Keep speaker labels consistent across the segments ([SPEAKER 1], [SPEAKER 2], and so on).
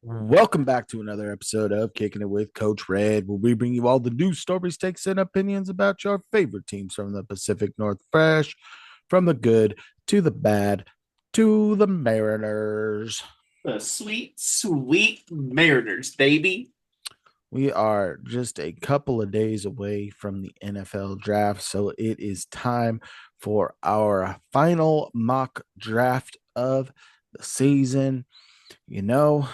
[SPEAKER 1] Welcome back to another episode of Kicking It with Coach Red, where we bring you all the news, stories, takes, and opinions about your favorite teams from the Pacific Northwest, from the good to the bad to the Mariners.
[SPEAKER 2] The sweet, sweet Mariners, baby.
[SPEAKER 1] We are just a couple of days away from the NFL draft, so it is time for our final mock draft of the season. You know,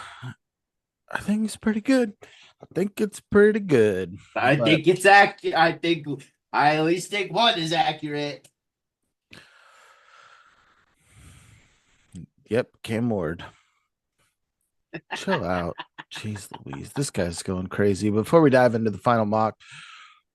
[SPEAKER 1] I think it's pretty good. I think it's pretty good.
[SPEAKER 2] I
[SPEAKER 1] But
[SPEAKER 2] think it's accurate. I at least think one is accurate.
[SPEAKER 1] yep, Cam Ward. Chill out. Jeez Louise. This guy's going crazy. Before we dive into the final mock,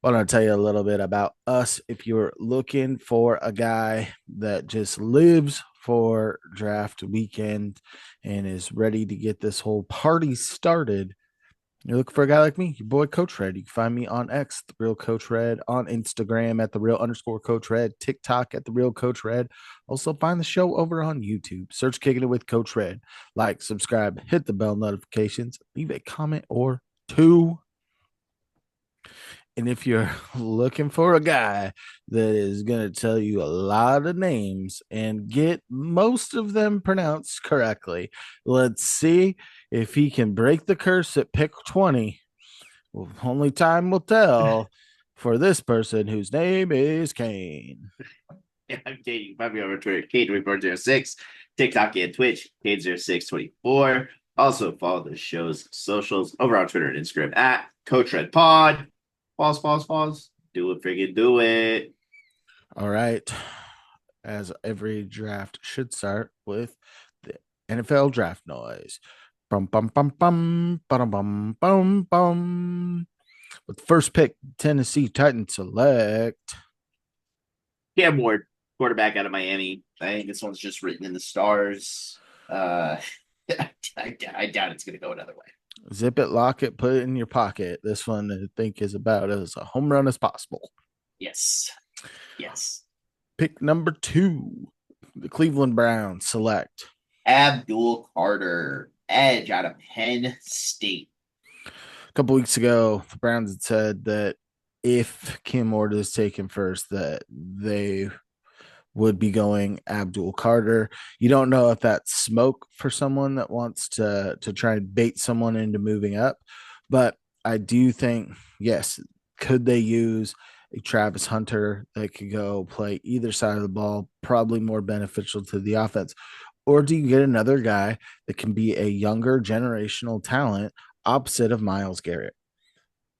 [SPEAKER 1] I want to tell you a little bit about us. If you're looking for a guy that just lives for draft weekend and is ready to get this whole party started, you're looking for a guy like me, your boy Coach Red. You can find me on X, the real Coach Red, on Instagram at the real underscore Coach Red, TikTok at the real Coach Red. Also find the show over on YouTube. Search Kicking It with Coach Red. Like, subscribe, hit the bell notifications, leave a comment or two. And if you're looking for a guy that is going to tell you a lot of names and get most of them pronounced correctly, let's see if he can break the curse at pick 20. Well, only time will tell for this person whose name is Kane.
[SPEAKER 2] Yeah, I'm Kate. You can find me over Twitter, Kate2406, TikTok and Twitch, Kate0624. Also follow the show's socials over on Twitter and Instagram at Coach Red Pod. Pause, pause, pause. Do it, friggin' do it.
[SPEAKER 1] All right. As every draft should start with the NFL draft noise. Bum bum bum bum bum bum bum bum. With the first pick, Tennessee Titans select.
[SPEAKER 2] Cam Ward, quarterback out of Miami. I think this one's just written in the stars. I doubt it's going to go another way.
[SPEAKER 1] Zip it, lock it, put it in your pocket. This one I think is about as a home run as possible.
[SPEAKER 2] Yes. Yes.
[SPEAKER 1] Pick number 2, the Cleveland Browns select.
[SPEAKER 2] Abdul Carter, edge out of Penn State.
[SPEAKER 1] A couple weeks ago, the Browns had said that if Kim Ward is taken first, that they would be going Abdul Carter. You don't know if that's smoke for someone that wants to try and bait someone into moving up, but I do think yes, could they use a Travis Hunter that could go play either side of the ball, probably more beneficial to the offense, or do you get another guy that can be a younger generational talent opposite of Miles Garrett?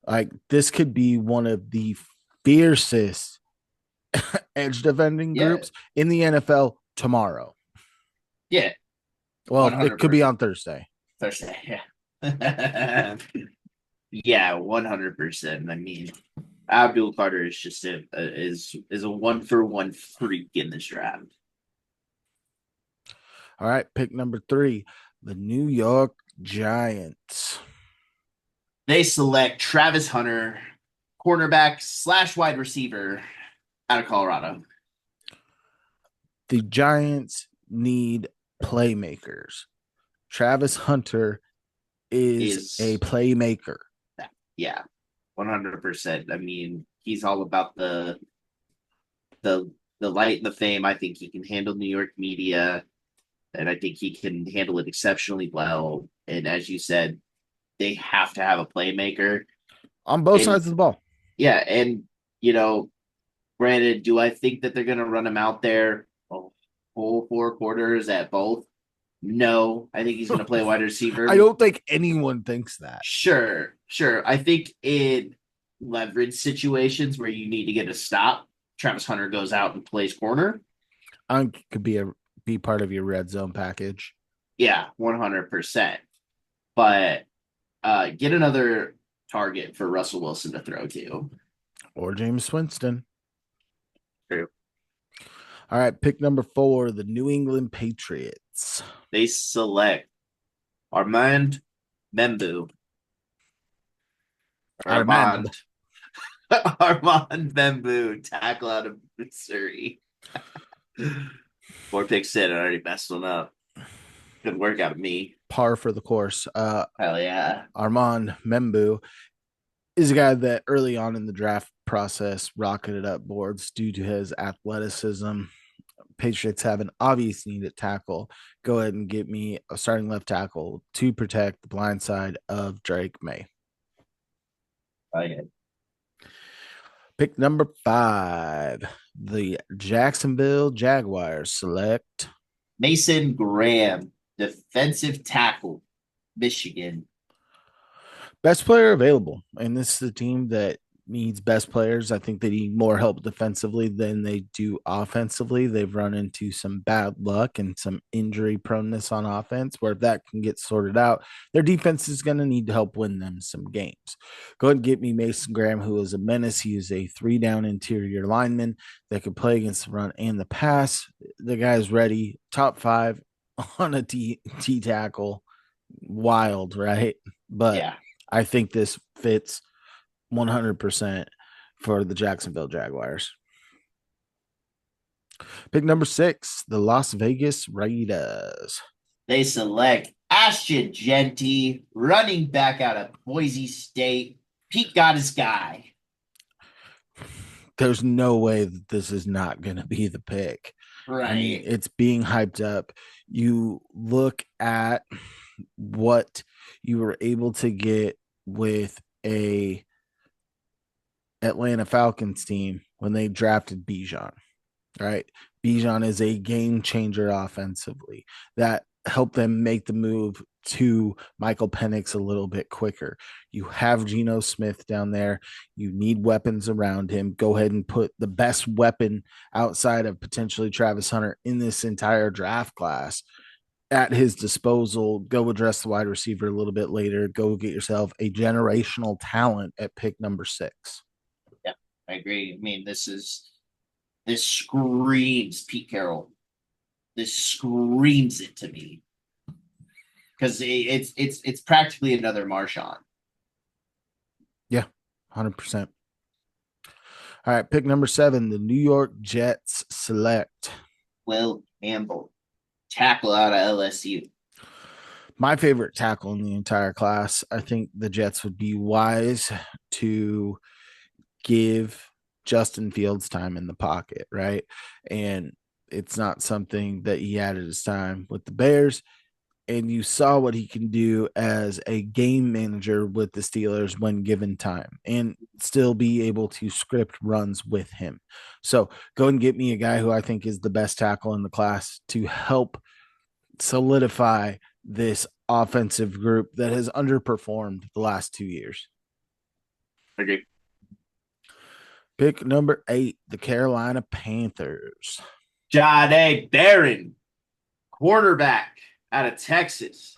[SPEAKER 1] Like this could be one of the fiercest edge defending
[SPEAKER 2] Yeah.
[SPEAKER 1] groups in the NFL tomorrow.
[SPEAKER 2] Yeah.
[SPEAKER 1] Well, it could be
[SPEAKER 2] 100%.
[SPEAKER 1] on Thursday.
[SPEAKER 2] Thursday. Yeah. Yeah, 100%. I mean, Abdul Carter is just is a one for one freak in this draft.
[SPEAKER 1] All right, pick number 3, the New York Giants.
[SPEAKER 2] They select Travis Hunter, cornerback slash wide receiver out of Colorado.
[SPEAKER 1] The Giants need playmakers. Travis Hunter is a
[SPEAKER 2] Is
[SPEAKER 1] playmaker.
[SPEAKER 2] Yeah, 100%. I mean, he's all about the the light and the fame. I think he can handle New York media, and I think he can handle it exceptionally well. And as you said, they have to have a playmaker.
[SPEAKER 1] On both
[SPEAKER 2] And
[SPEAKER 1] sides of the ball.
[SPEAKER 2] yeah, and you know, granted, do I think that they're going to run him out there a whole 4 quarters at both? No, I think he's going to play wide
[SPEAKER 1] I
[SPEAKER 2] receiver.
[SPEAKER 1] don't think anyone thinks that.
[SPEAKER 2] Sure, sure. I think in leverage situations where you need to get a stop, Travis Hunter goes out and plays corner.
[SPEAKER 1] I think it could be part of your red zone package.
[SPEAKER 2] Yeah, 100%. But get another target for Russell Wilson to throw to.
[SPEAKER 1] Or James Winston.
[SPEAKER 2] True.
[SPEAKER 1] All right, pick number 4, the New England Patriots.
[SPEAKER 2] They select Armand Membu.
[SPEAKER 1] Armand.
[SPEAKER 2] Armand. Armand Membu, tackle out of Missouri. 4 picks in, I already messed one up. Good work out of me.
[SPEAKER 1] par for the course.
[SPEAKER 2] Hell yeah.
[SPEAKER 1] Armand Membu is a guy that early on in the draft process rocketed up boards due to his athleticism. Patriots have an obvious need at tackle. Go ahead and get me a starting left tackle to protect the blind side of Drake May.
[SPEAKER 2] Oh yeah.
[SPEAKER 1] Pick number 5, the Jacksonville Jaguars select
[SPEAKER 2] Mason Graham, defensive tackle, Michigan.
[SPEAKER 1] best player available. And this is a team that needs best players. I think they need more help defensively than they do offensively. They've run into some bad luck and some injury proneness on offense, where if that can get sorted out, their defense is going to need to help win them some games. Go ahead and get me Mason Graham, who is a menace. He is a 3-down interior lineman that could play against the run and the pass. The guy's ready, top 5 on a T tackle. Wild, right? But
[SPEAKER 2] Yeah.
[SPEAKER 1] I think this fits 100% for the Jacksonville Jaguars. Pick number 6, the Las Vegas Raiders.
[SPEAKER 2] They select Ashton Genty, running back out of Boise State. Pete got his guy.
[SPEAKER 1] There's no way that this is not going to be the pick. I mean,
[SPEAKER 2] Right.
[SPEAKER 1] it's being hyped up. You look at what you were able to get with a Atlanta Falcons team when they drafted Bijan, right? Bijan is a game changer offensively that helped them make the move to Michael Penix a little bit quicker. You have Geno Smith down there. You need weapons around him. Go ahead and put the best weapon outside of potentially Travis Hunter in this entire draft class at his disposal. Go address the wide receiver a little bit later. Go get yourself a generational talent at pick number 6.
[SPEAKER 2] Yeah, I agree. I mean, this screams Pete Carroll. This screams it to me because it's practically another Marshawn.
[SPEAKER 1] Yeah, 100%. All right, pick number 7, the New York Jets select
[SPEAKER 2] Will Campbell, tackle out of LSU.
[SPEAKER 1] my favorite tackle in the entire class. I think the Jets would be wise to give Justin Fields time in the pocket, right? And it's not something that he had at his time with the Bears. And you saw what he can do as a game manager with the Steelers when given time and still be able to script runs with him. So go and get me a guy who I think is the best tackle in the class to help solidify this offensive group that has underperformed the last 2 years.
[SPEAKER 2] Okay.
[SPEAKER 1] Pick number 8, the Carolina Panthers.
[SPEAKER 2] Jahdae Barron, quarterback out of Texas.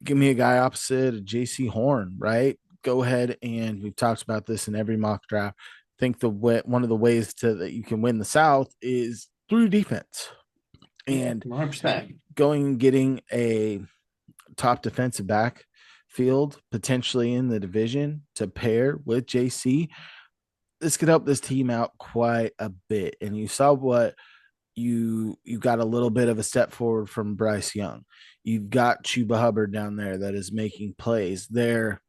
[SPEAKER 1] Give me a guy opposite of JC Horn, right? Go ahead, and we've talked about this in every mock draft. I think one of the ways that you can win the South is through defense.
[SPEAKER 2] Yeah,
[SPEAKER 1] And
[SPEAKER 2] 100%.
[SPEAKER 1] going and getting a top defensive back field potentially in the division to pair with JC, this could help this team out quite a bit. And you saw what you got a little bit of a step forward from Bryce Young. You've got Chuba Hubbard down there that is making plays. Their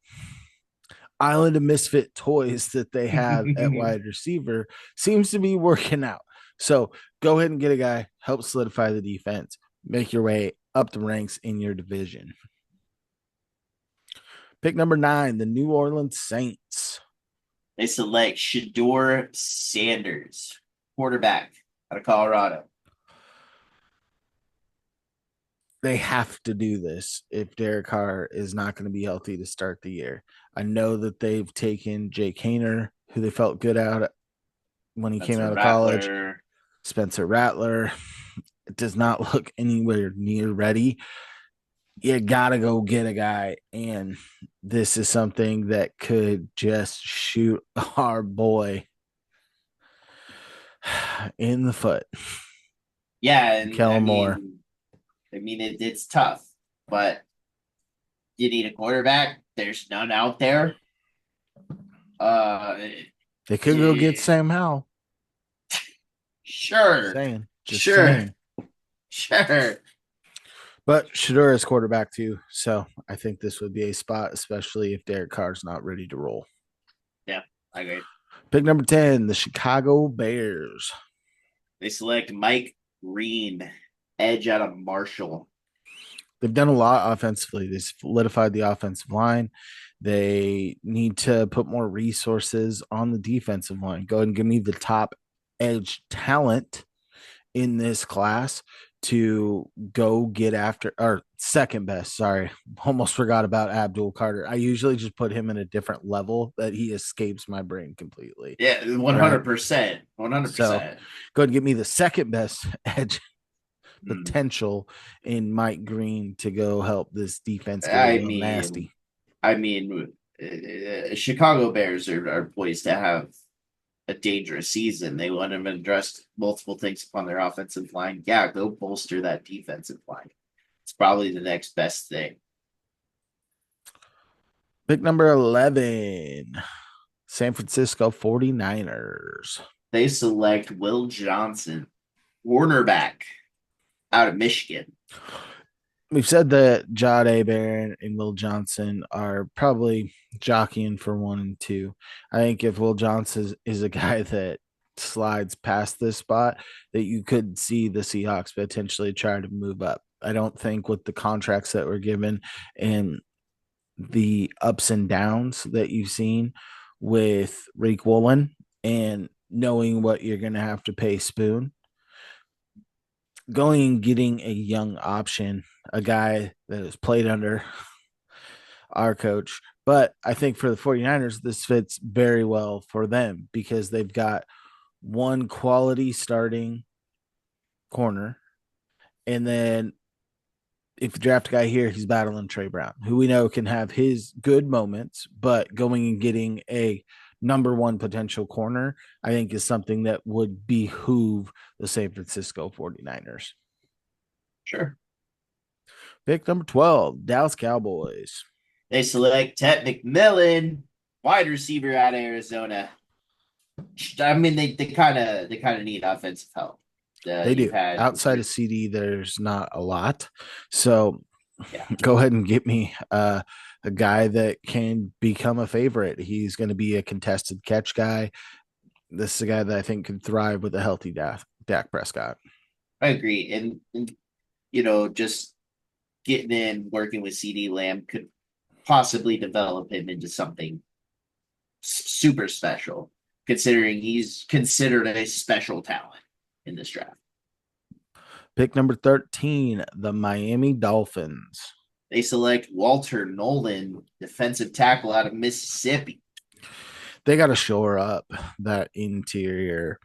[SPEAKER 1] island of misfit toys that they have at wide receiver seems to be working out. So go ahead and get a guy, help solidify the defense, make your way up the ranks in your division. Pick number 9, the New Orleans Saints.
[SPEAKER 2] They select Shador Sanders, quarterback out of Colorado.
[SPEAKER 1] They have to do this if Derek Carr is not going to be healthy to start the year. I know that they've taken Jake Hayner, who they felt good out when he
[SPEAKER 2] That's
[SPEAKER 1] came
[SPEAKER 2] a
[SPEAKER 1] out of college.
[SPEAKER 2] Rattler.
[SPEAKER 1] Spencer Rattler, it does not look anywhere near ready. You got to go get a guy. And this is something that could just shoot our boy in the foot.
[SPEAKER 2] Yeah, and
[SPEAKER 1] Kellen Moore.
[SPEAKER 2] it's tough, but you need a quarterback. There's none out there. Uh,
[SPEAKER 1] They could go get Sam Howell.
[SPEAKER 2] sure,
[SPEAKER 1] Saying, just
[SPEAKER 2] sure,
[SPEAKER 1] saying.
[SPEAKER 2] sure.
[SPEAKER 1] But Shador is quarterback too, so I think this would be a spot, especially if Derek Carr's not ready to roll.
[SPEAKER 2] Yeah, I agree.
[SPEAKER 1] Pick number 10, the Chicago Bears.
[SPEAKER 2] They select Mike Green, edge out of Marshall.
[SPEAKER 1] They've done a lot offensively. They solidified the offensive line. They need to put more resources on the defensive line. Go ahead and give me the top edge talent in this class to go get after, or second best. Sorry, almost forgot about Abdul Carter. I usually just put him in a different level that he escapes my brain completely.
[SPEAKER 2] Yeah,
[SPEAKER 1] Right.
[SPEAKER 2] 100%.
[SPEAKER 1] So
[SPEAKER 2] 100%.
[SPEAKER 1] go ahead and give me the second best edge
[SPEAKER 2] Hmm.
[SPEAKER 1] potential in Mike Green to go help this defense get a
[SPEAKER 2] I
[SPEAKER 1] little
[SPEAKER 2] mean,
[SPEAKER 1] nasty.
[SPEAKER 2] I mean, Chicago Bears are poised to have a dangerous season. They want to address multiple things upon their offensive line. Yeah, go bolster that defensive line. It's probably the next best thing.
[SPEAKER 1] Pick number 11, San Francisco 49ers.
[SPEAKER 2] They select Will Johnson, cornerback out of Michigan.
[SPEAKER 1] We've said that Jade Barron and Will Johnson are probably jockeying for 1 and 2. I think if Will Johnson is a guy that slides past this spot, that you could see the Seahawks potentially try to move up. I don't think with the contracts that were given and the ups and downs that you've seen with Reek Woolen and knowing what you're going to have to pay Spoon, going and getting a young option, a guy that has played under our coach. But I think for the 49ers, this fits very well for them because they've got one quality starting corner. And then if you draft a guy here, he's battling Trey Brown, who we know can have his good moments, but going and getting a number one potential corner, I think is something that would behoove the San Francisco 49ers.
[SPEAKER 2] Sure.
[SPEAKER 1] Pick number 12, Dallas Cowboys.
[SPEAKER 2] They select Ted McMillan, wide receiver out of Arizona. I mean, they kind of need offensive help.
[SPEAKER 1] They
[SPEAKER 2] You've
[SPEAKER 1] do.
[SPEAKER 2] had
[SPEAKER 1] Outside of CD, there's not a lot. So
[SPEAKER 2] yeah,
[SPEAKER 1] go ahead and get me a guy that can become a favorite. He's going to be a contested catch guy. This is a guy that I think could thrive with a healthy Dak Prescott.
[SPEAKER 2] I agree. And just getting in, working with CD Lamb could possibly develop him into something super special, considering he's considered a special talent in this draft.
[SPEAKER 1] Pick number 13, the Miami Dolphins.
[SPEAKER 2] They select Walter Nolan, defensive tackle out of Mississippi.
[SPEAKER 1] They got to shore up that interior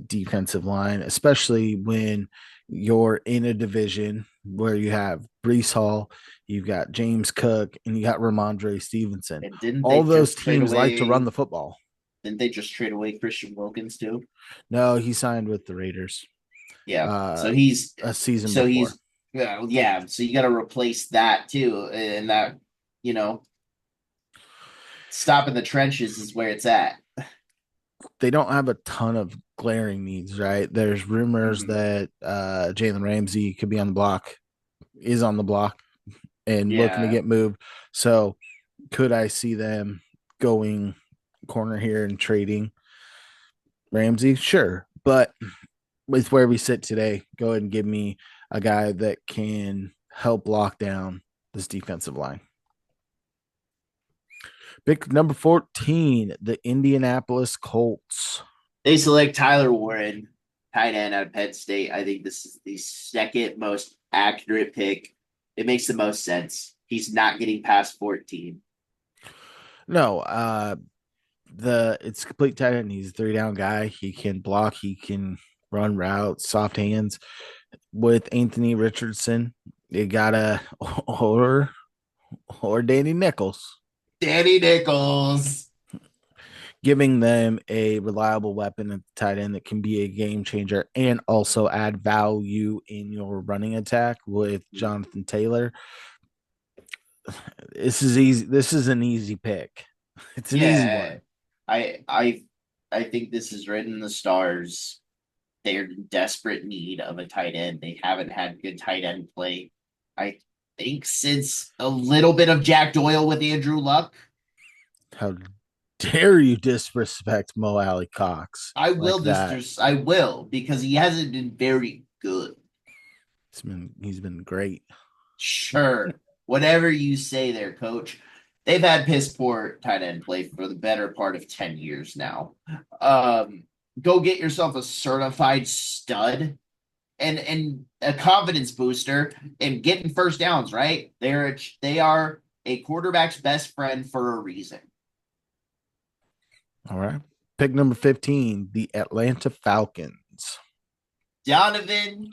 [SPEAKER 1] defensive line, especially when you're in a division where you have Brees Hall, you've got James Cook, and you got Ramondre Stevenson.
[SPEAKER 2] And didn't they
[SPEAKER 1] All those
[SPEAKER 2] just trade
[SPEAKER 1] teams like to run
[SPEAKER 2] away?
[SPEAKER 1] the football.
[SPEAKER 2] Didn't they just trade away Christian Wilkins too?
[SPEAKER 1] No, he signed with the Raiders
[SPEAKER 2] Yeah.
[SPEAKER 1] uh,
[SPEAKER 2] So he's
[SPEAKER 1] a season
[SPEAKER 2] so
[SPEAKER 1] before.
[SPEAKER 2] he's yeah. So you got to replace that too, and that you know stop in the trenches is where it's at.
[SPEAKER 1] They don't have a ton of glaring needs, right? There's rumors
[SPEAKER 2] Mm-hmm.
[SPEAKER 1] that Jalen Ramsey could be on the block, is on the block, and looking to
[SPEAKER 2] Yeah,
[SPEAKER 1] get moved. So could I see them going corner here and trading Ramsey? Sure. But with where we sit today, go ahead and give me a guy that can help lock down this defensive line. Pick number 14, the Indianapolis Colts.
[SPEAKER 2] they select Tyler Warren, tight end out of Penn State. I think this is the second most accurate pick. It makes the most sense. He's not getting past 14.
[SPEAKER 1] No, the it's complete tight end. He's a 3 down guy. He can block, he can run routes, soft hands. With Anthony Richardson, you gotta or Danny Nichols,
[SPEAKER 2] Danny Nichols.
[SPEAKER 1] giving them a reliable weapon at the tight end that can be a game changer and also add value in your running attack with Jonathan Taylor. This is easy. This is an easy pick. It's an easy
[SPEAKER 2] Yeah,
[SPEAKER 1] one.
[SPEAKER 2] I I I think this is written in the stars. They're in desperate need of a tight end. They haven't had good tight end play I think since a little bit of Jack Doyle with Andrew Luck.
[SPEAKER 1] How dare you disrespect Mo Alley Cox
[SPEAKER 2] I
[SPEAKER 1] like
[SPEAKER 2] will
[SPEAKER 1] that?
[SPEAKER 2] just I will because he hasn't been very good.
[SPEAKER 1] He's been great.
[SPEAKER 2] Sure. Whatever you say there, coach. They've had piss poor tight end play for the better part of 10 years now. Um, go get yourself a certified stud and a confidence booster and getting first downs, right? They are a quarterback's best friend for a reason.
[SPEAKER 1] All right. Pick number 15, the Atlanta Falcons.
[SPEAKER 2] Donovan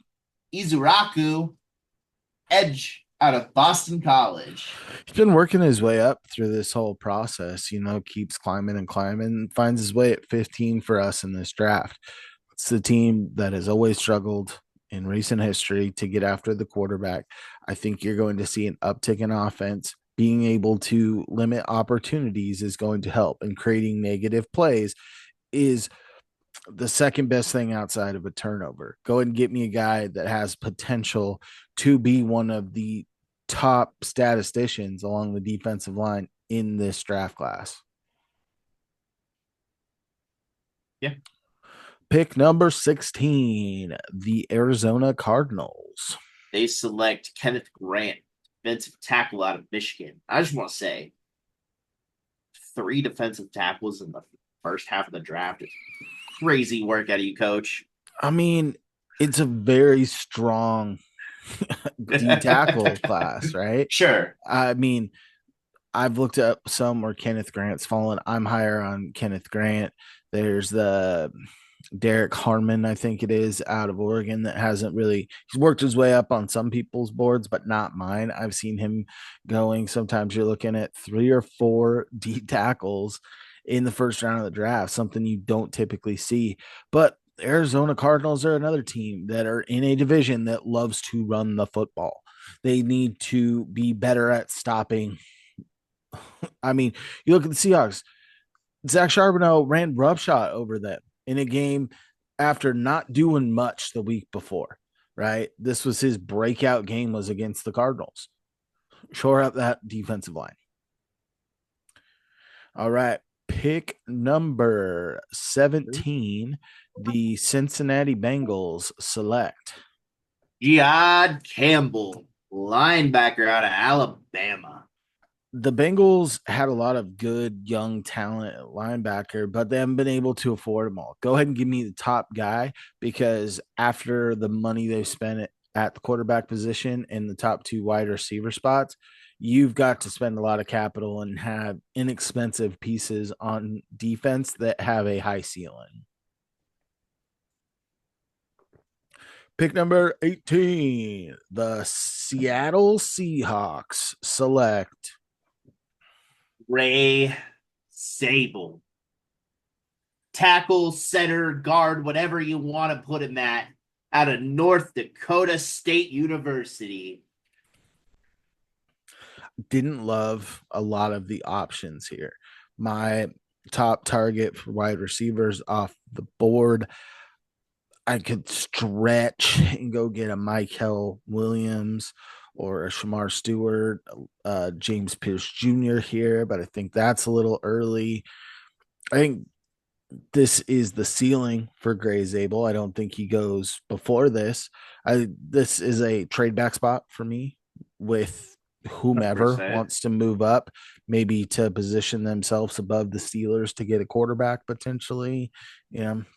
[SPEAKER 2] Izuraku, edge out of Boston College.
[SPEAKER 1] He's been working his way up through this whole process, keeps climbing and climbing, finds his way at 15 for us in this draft. It's the team that has always struggled in recent history to get after the quarterback. I think you're going to see an uptick in offense. Being able to limit opportunities is going to help, and creating negative plays is the second best thing outside of a turnover. Go ahead and get me a guy that has potential to be one of the top statisticians along the defensive line in this draft class.
[SPEAKER 2] Yeah.
[SPEAKER 1] Pick number 16, the Arizona Cardinals.
[SPEAKER 2] They select Kenneth Grant, defensive tackle out of Michigan. I just want to say, three defensive tackles in the first half of the draft is crazy work out of you, coach.
[SPEAKER 1] I mean, it's a very strong D tackle class, right?
[SPEAKER 2] Sure.
[SPEAKER 1] I mean, I've looked up some where Kenneth Grant's fallen. I'm higher on Kenneth Grant. There's the Derek Harmon, I think it is, out of Oregon that hasn't really, he's worked his way up on some people's boards, but not mine. I've seen him going. Sometimes you're looking at 3 or 4 D tackles in the first round of the draft, something you don't typically see. But Arizona Cardinals are another team that are in a division that loves to run the football. They need to be better at stopping. I mean, you look at the Seahawks. Zach Charbonneau ran roughshod over them in a game after not doing much the week before, right? This was his breakout game was against the Cardinals. Shore up that defensive line. All right. Pick number 17, the Cincinnati Bengals select.
[SPEAKER 2] Jihad Campbell, linebacker out of Alabama.
[SPEAKER 1] The Bengals had a lot of good young talent at linebacker, but they haven't been able to afford them all. Go ahead and give me the top guy because after the money they've spent at the quarterback position and the top 2 wide receiver spots, you've got to spend a lot of capital and have inexpensive pieces on defense that have a high ceiling. Pick number 18, the Seattle Seahawks select.
[SPEAKER 2] Ray Sable. Tackle, center, guard, whatever you want to put him at, out of North Dakota State University.
[SPEAKER 1] Didn't love a lot of the options here. My top target for wide receivers off the board, I could stretch and go get a Michael Williams or a Shamar Stewart, James Pierce Jr. here, but I think that's a little early. I think this is the ceiling for Gray Zabel. I don't think he goes before this. This is a trade back spot for me with whomever
[SPEAKER 2] 100%.
[SPEAKER 1] wants to move up, maybe to position themselves above the Steelers to get a quarterback potentially.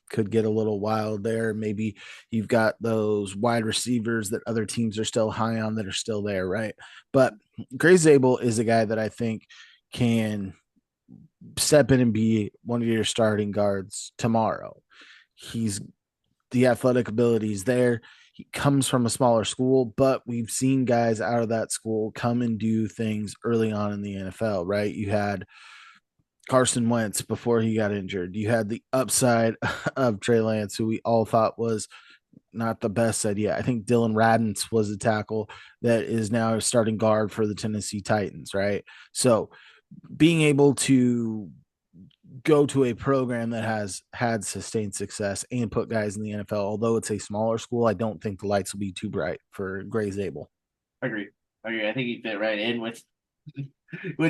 [SPEAKER 1] Could get a little wild there. Maybe you've got those wide receivers that other teams are still high on that are still there, right? But Gray Zabel is a guy that I think can step in and be one of your starting guards tomorrow. He's the athletic abilities there. He comes from a smaller school, but we've seen guys out of that school come and do things early on in the NFL, right? You had Carson Wentz before he got injured. You had the upside of Trey Lance, who we all thought was not the best idea. I think Dylan Radens was a tackle that is now starting guard for the Tennessee Titans, right? So being able to go to a program that has had sustained success and put guys in the NFL, although it's a smaller school, I don't think the lights will be too bright for Gray Zabel.
[SPEAKER 2] Agree. Agree. I think he fit right in with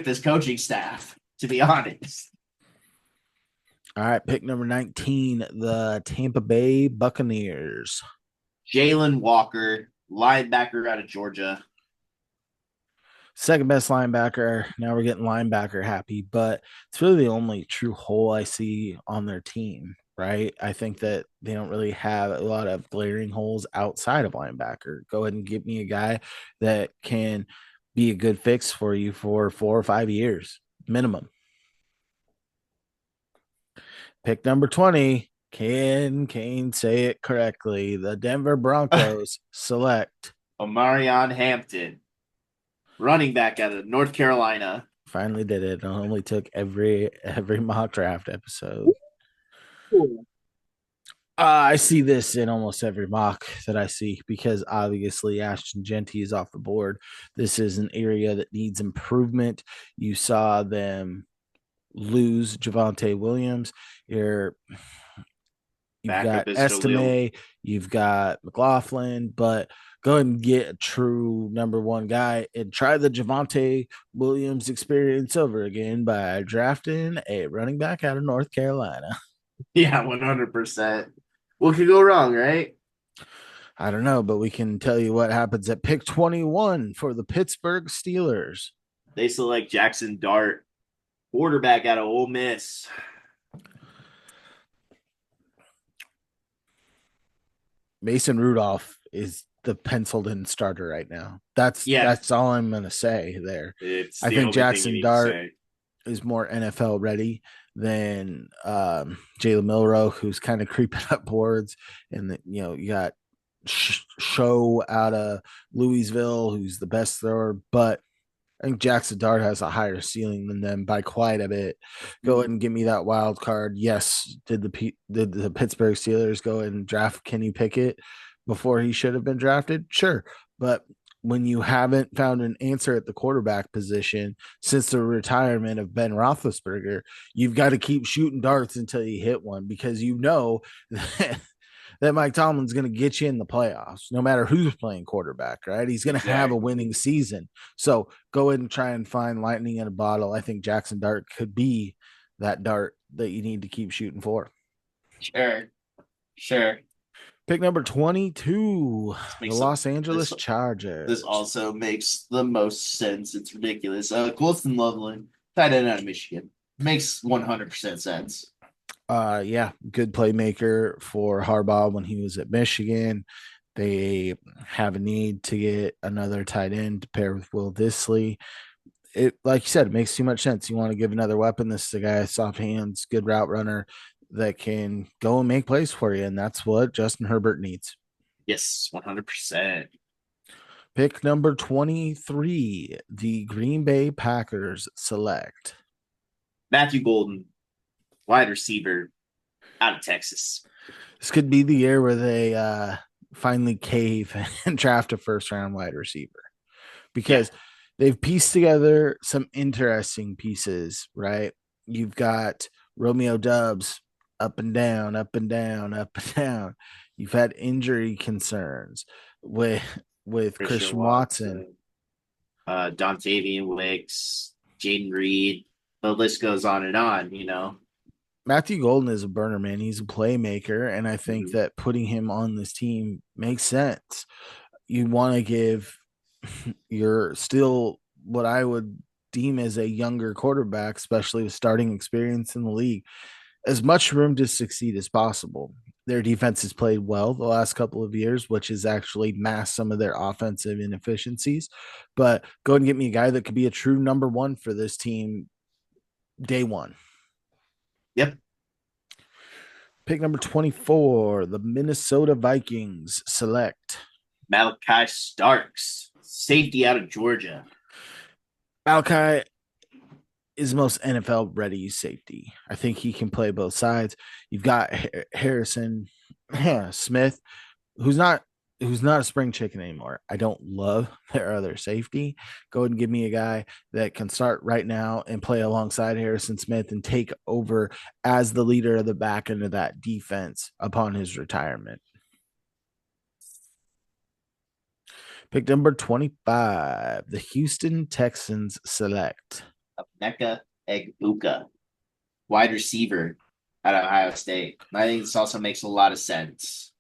[SPEAKER 2] this coaching staff. To be honest,
[SPEAKER 1] All right, pick number 19, the Tampa Bay Buccaneers.
[SPEAKER 2] Jalen Walker, linebacker out of Georgia.
[SPEAKER 1] Second best linebacker. Now we're getting linebacker happy, but it's really the only true hole I see on their team, right? I think that they don't really have a lot of glaring holes outside of linebacker. Go ahead and give me a guy that can be a good fix for you for 4 or 5 years minimum. Pick number 20. Can Kane say it correctly? The Denver Broncos select.
[SPEAKER 2] Omarion Hampton, running back out of North Carolina.
[SPEAKER 1] Finally did it. It only took every mock draft episode.
[SPEAKER 2] Cool.
[SPEAKER 1] I see this in almost every mock that I see because obviously Ashton Genty is off the board. This is an area that needs improvement. You saw them lose Javante Williams. You're You've
[SPEAKER 2] Backup
[SPEAKER 1] got
[SPEAKER 2] is Jaleel.
[SPEAKER 1] Estime, you've got McLaughlin, but go ahead and get a true number one guy and try the Javante Williams experience over again by drafting a running back out of North Carolina.
[SPEAKER 2] Yeah, 100%. What could go wrong, right?
[SPEAKER 1] I don't know, but we can tell you what happens at pick 21 for the Pittsburgh Steelers.
[SPEAKER 2] They select Jackson Dart, quarterback out of Ole Miss.
[SPEAKER 1] Mason Rudolph is the penciled in starter right now. That's
[SPEAKER 2] Yeah,
[SPEAKER 1] that's all I'm gonna say there.
[SPEAKER 2] it's
[SPEAKER 1] I
[SPEAKER 2] the
[SPEAKER 1] think
[SPEAKER 2] only thing you
[SPEAKER 1] Jackson
[SPEAKER 2] need to
[SPEAKER 1] Dart
[SPEAKER 2] say.
[SPEAKER 1] is more NFL ready than Jalen Milrow, who's kind of creeping up boards. And you got Show out of Louisville, who's the best thrower, but I think Jackson Dart has a higher ceiling than them by quite a bit. Go ahead and give me that wild card. Yes, did the Pittsburgh Steelers go ahead and draft Kenny Pickett before he should have been drafted? Sure, but when you haven't found an answer at the quarterback position since the retirement of Ben Roethlisberger, you've got to keep shooting darts until you hit one because you know that that Mike Tomlin's going to get you in the playoffs, no matter who's playing quarterback, right? He's going to have a winning
[SPEAKER 2] Exactly.
[SPEAKER 1] season. So go ahead and try and find lightning in a bottle. I think Jackson Dart could be that dart that you need to keep shooting for.
[SPEAKER 2] Sure. Sure.
[SPEAKER 1] Pick number 22,
[SPEAKER 2] This
[SPEAKER 1] the
[SPEAKER 2] makes some
[SPEAKER 1] Los Angeles
[SPEAKER 2] this
[SPEAKER 1] Chargers.
[SPEAKER 2] also makes the most sense. It's ridiculous. Colston Loveland, tight end out of Michigan. Makes 100% sense.
[SPEAKER 1] Yeah, good playmaker for Harbaugh when he was at Michigan. They have a need to get another tight end to pair with Will Disley. It, like you said, it makes too much sense. You want to give another weapon. This is a guy, soft hands, good route runner that can go and make plays for you, and that's what Justin Herbert needs.
[SPEAKER 2] Yes, 100%.
[SPEAKER 1] Pick number 23, the Green Bay Packers select.
[SPEAKER 2] Matthew Golden, wide receiver out of Texas.
[SPEAKER 1] This could be the year where they finally cave and draft a first round wide receiver
[SPEAKER 2] Yeah,
[SPEAKER 1] because they've pieced together some interesting pieces, right? You've got Romeo Dubs up and down, up and down, up and down. You've had injury concerns with
[SPEAKER 2] Christian
[SPEAKER 1] Christian Watson.
[SPEAKER 2] Watson, Dontavian Wicks, Jaden Reed. The list goes on and on, you know.
[SPEAKER 1] Matthew Golden is a burner, man. He's a playmaker, and I think
[SPEAKER 2] Mhm.
[SPEAKER 1] that putting him on this team makes sense. You want to give you're still what I would deem as a younger quarterback, especially with starting experience in the league, as much room to succeed as possible. Their defense has played well the last couple of years, which has actually masked some of their offensive inefficiencies. But go and get me a guy that could be a true number one for this team day one.
[SPEAKER 2] Yep.
[SPEAKER 1] Pick number 24, the Minnesota Vikings select.
[SPEAKER 2] Malachi Starks, safety out of Georgia.
[SPEAKER 1] Malachi is most NFL ready safety. I think he can play both sides. You've got Harrison Smith, who's not a spring chicken anymore. I don't love their other safety. Go ahead and give me a guy that can start right now and play alongside Harrison Smith and take over as the leader of the back end of that defense upon his retirement. Pick number 25. The Houston Texans select.
[SPEAKER 2] Mecca Egbuka, wide receiver at Ohio State. I think this also makes a lot of sense.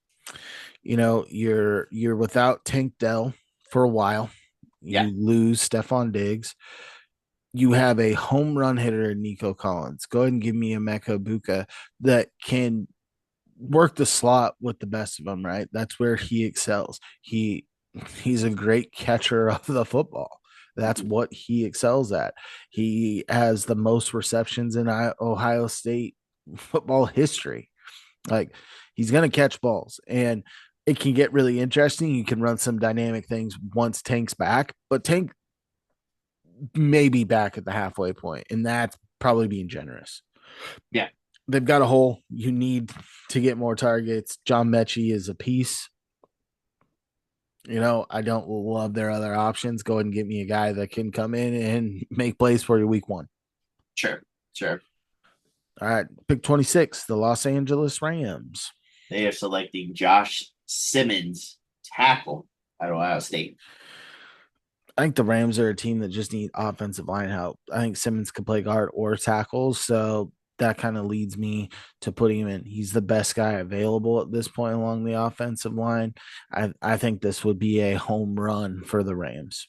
[SPEAKER 1] You're without Tank Dell for a while.
[SPEAKER 2] Yeah,
[SPEAKER 1] You lose Stephon Diggs. You have a home run hitter in Nico Collins. Go ahead and give me a Mecca Buka that can work the slot with the best of them, right? That's where he excels. He's a great catcher of the football. That's what he excels at. He has the most receptions in Ohio State football history. Like he's going to catch balls and it can get really interesting. You can run some dynamic things once Tank's back, but Tank may be back at the halfway point, and that's probably being generous.
[SPEAKER 2] yeah,
[SPEAKER 1] They've got a hole. You need to get more targets. John Mechie is a piece. I don't love their other options. Go ahead and get me a guy that can come in and make plays for you week one.
[SPEAKER 2] sure, sure.
[SPEAKER 1] All right. Pick 26, the Los Angeles Rams.
[SPEAKER 2] They are selecting Josh Simmons, tackle at Ohio State.
[SPEAKER 1] I think the Rams are a team that just need offensive line help. I think Simmons can play guard or tackle. So that kind of leads me to putting him in. He's the best guy available at this point along the offensive line. I think this would be a home run for the Rams.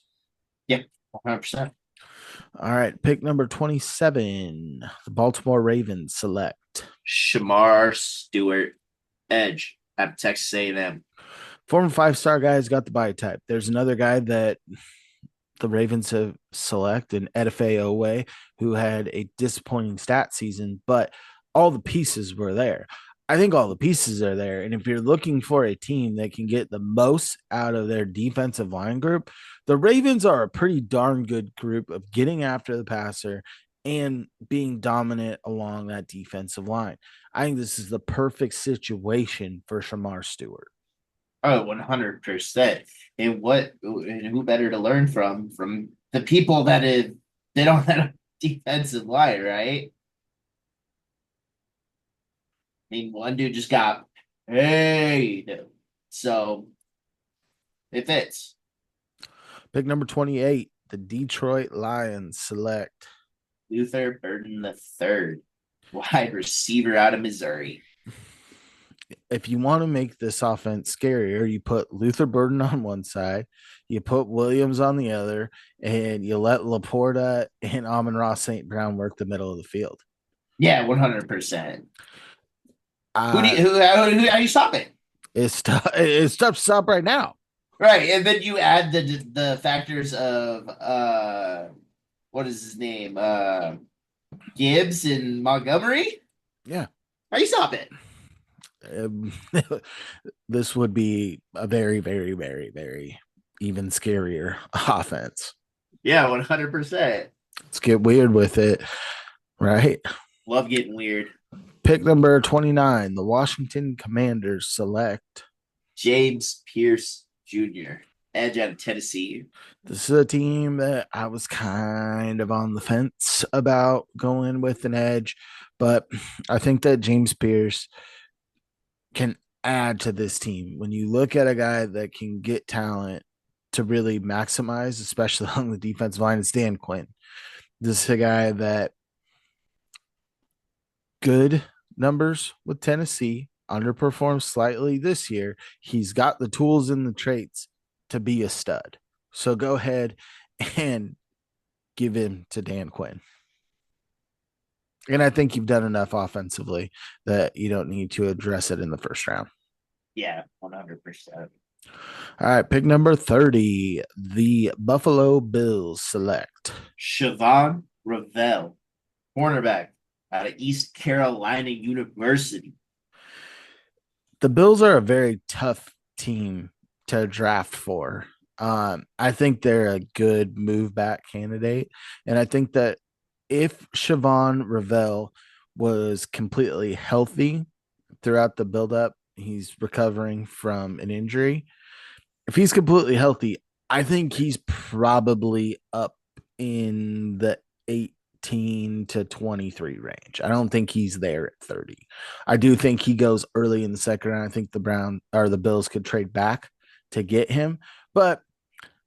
[SPEAKER 2] Yeah, 100%.
[SPEAKER 1] All right, pick number 27. The Baltimore Ravens select.
[SPEAKER 2] Shamar Stewart, edge at Texas A&M.
[SPEAKER 1] Former 5-star guy's got the body type. There's another guy that the Ravens have select an Edefe Owe, who had a disappointing stat season, but all the pieces were there. I think all the pieces are there. And if you're looking for a team that can get the most out of their defensive line group, the Ravens are a pretty darn good group of getting after the passer and being dominant along that defensive line. I think this is the perfect situation for Shamar Stewart.
[SPEAKER 2] Oh, 100%. And who better to learn from the people that they don't have a defensive line, right? I mean, one dude just got paid. So it fits.
[SPEAKER 1] Pick number 28, the Detroit Lions select.
[SPEAKER 2] Luther Burden the third, wide receiver out of Missouri.
[SPEAKER 1] If you want to make this offense scarier, you put Luther Burden on one side, you put Williams on the other, and you let Laporta and Amon Ross St. Brown work the middle of the field.
[SPEAKER 2] Yeah, 100%. Who do
[SPEAKER 1] Uh,
[SPEAKER 2] you how do you stop it?
[SPEAKER 1] it's tough to stop right now.
[SPEAKER 2] Right, and then you add the factors of what is his name? Gibbs and Montgomery.
[SPEAKER 1] Yeah.
[SPEAKER 2] How do you stop it?
[SPEAKER 1] Um, this would be a very, very, very, very even scarier offense.
[SPEAKER 2] Yeah, 100%.
[SPEAKER 1] Let's get weird with it, right?
[SPEAKER 2] Love getting weird.
[SPEAKER 1] Pick number 29, the Washington Commanders select.
[SPEAKER 2] James Pierce Jr., edge out of Tennessee.
[SPEAKER 1] This is a team that I was kind of on the fence about going with an edge, but I think that James Pierce can add to this team. When you look at a guy that can get talent to really maximize, especially on the defensive line, it's Dan Quinn. This is a guy that good numbers with Tennessee, underperformed slightly this year. He's got the tools and the traits to be a stud. So go ahead and give him to Dan Quinn. And I think you've done enough offensively that you don't need to address it in the first round.
[SPEAKER 2] Yeah, 100%.
[SPEAKER 1] All right, pick number 30, the Buffalo Bills select.
[SPEAKER 2] Siobhan Ravel, cornerback out of East Carolina University.
[SPEAKER 1] The Bills are a very tough team to draft for. I think they're a good move back candidate. And I think that if Siobhan Ravel was completely healthy throughout the buildup, he's recovering from an injury. If he's completely healthy, I think he's probably up in the 18 to 23 range. I don't think he's there at 30. I do think he goes early in the second round. I think the Bills could trade back to get him, but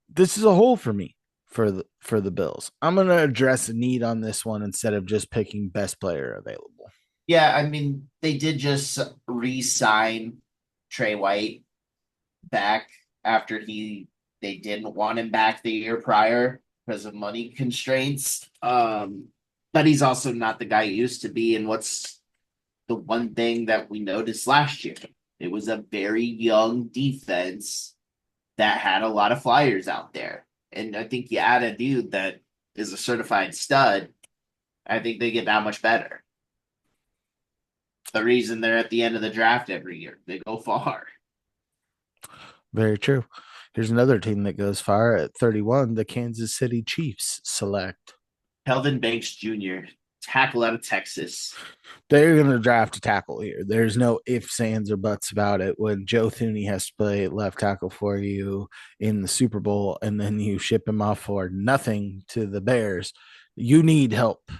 [SPEAKER 1] this is a hole for me for the Bills. I'm going to address a need on this one instead of just picking best player available.
[SPEAKER 2] Yeah, I mean, they did just re-sign Trey White back after they didn't want him back the year prior because of money constraints. But he's also not the guy he used to be. And what's the one thing that we noticed last year? It was a very young defense that had a lot of flyers out there. And I think you add a dude that is a certified stud, I think they get that much better. The reason they're at the end of the draft every year, they go far.
[SPEAKER 1] Very true. Here's another team that goes far at 31. The Kansas City Chiefs select.
[SPEAKER 2] Kelvin Banks Jr., tackle out of Texas.
[SPEAKER 1] They're going to draft a tackle here. There's no ifs, ands, or buts about it. When Joe Thuney has to play left tackle for you in the Super Bowl and then you ship him off for nothing to the Bears, you need help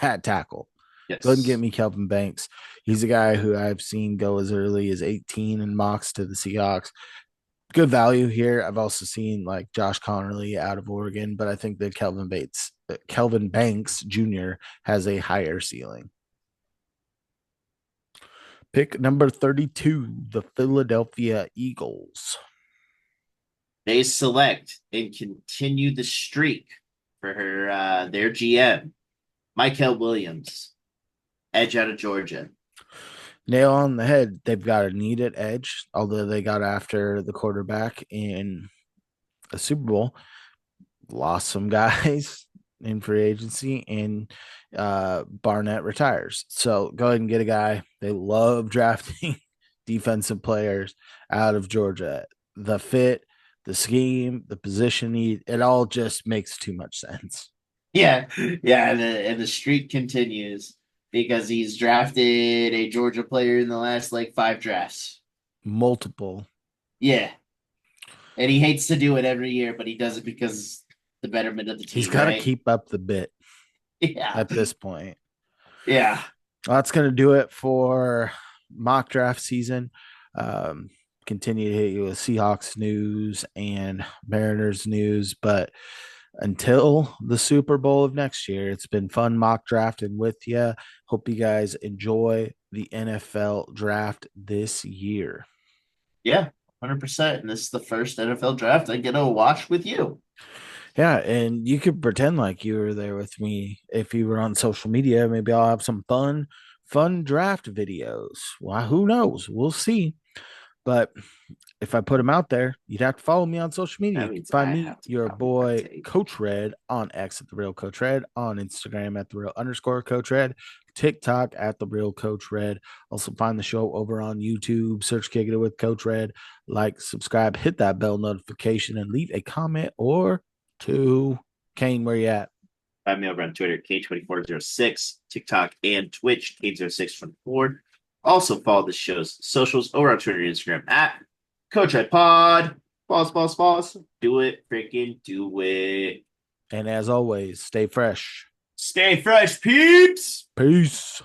[SPEAKER 1] at tackle. Go ahead and get
[SPEAKER 2] Yes.
[SPEAKER 1] me Kelvin Banks. He's a guy who I've seen go as early as 18 in mocks to the Seahawks. Good value here. I've also seen like Josh Connerly out of Oregon, but I think that Kelvin Banks Jr. has a higher ceiling. Pick number 32, the Philadelphia Eagles.
[SPEAKER 2] They select and continue the streak for their GM, Michael Williams, edge out of Georgia.
[SPEAKER 1] Nail on the head. They've got a needed edge, although they got after the quarterback in a Super Bowl, lost some guys in free agency, and Barnett retires. So go ahead and get a guy. They love drafting defensive players out of Georgia. The fit, the scheme, the position need, it all just makes too much sense.
[SPEAKER 2] Yeah, yeah, and the streak continues because he's drafted a Georgia player in the last like five drafts.
[SPEAKER 1] Multiple.
[SPEAKER 2] Yeah, and he hates to do it every year, but he does it because the betterment of the
[SPEAKER 1] He's
[SPEAKER 2] team,
[SPEAKER 1] got to
[SPEAKER 2] right?
[SPEAKER 1] keep up the bit
[SPEAKER 2] Yeah,
[SPEAKER 1] at this point.
[SPEAKER 2] yeah,
[SPEAKER 1] Well, that's going to do it for mock draft season. Um, Continue to hit you with Seahawks news and Mariners news. But until the Super Bowl of next year, it's been fun mock drafting with you. Hope you guys enjoy the NFL draft this year.
[SPEAKER 2] yeah, 100%. And this is the first NFL draft I get to watch with you.
[SPEAKER 1] Yeah, and you could pretend like you were there with me if you were on social media. Maybe I'll have some fun draft videos. Well, who knows? We'll see. But if I put them out there, you'd have to follow me on social media.
[SPEAKER 2] That
[SPEAKER 1] You can
[SPEAKER 2] means
[SPEAKER 1] find
[SPEAKER 2] I
[SPEAKER 1] me,
[SPEAKER 2] have to
[SPEAKER 1] your
[SPEAKER 2] come with my
[SPEAKER 1] boy
[SPEAKER 2] take.
[SPEAKER 1] Coach Red on X at the real Coach Red, on Instagram at the real underscore Coach Red, TikTok at the real Coach Red. Also find the show over on YouTube. Search Kicking It with Coach Red. Like, subscribe, hit that bell notification, and leave a comment or two. Kane, where you at?
[SPEAKER 2] Find me over on Twitter, K2406, TikTok, and Twitch, K0624. Also follow the show's socials over on Twitter and Instagram at Coach Red Pod. Pause. Do it. Freaking do it.
[SPEAKER 1] And as always, stay fresh.
[SPEAKER 2] Stay fresh, peeps.
[SPEAKER 1] Peace.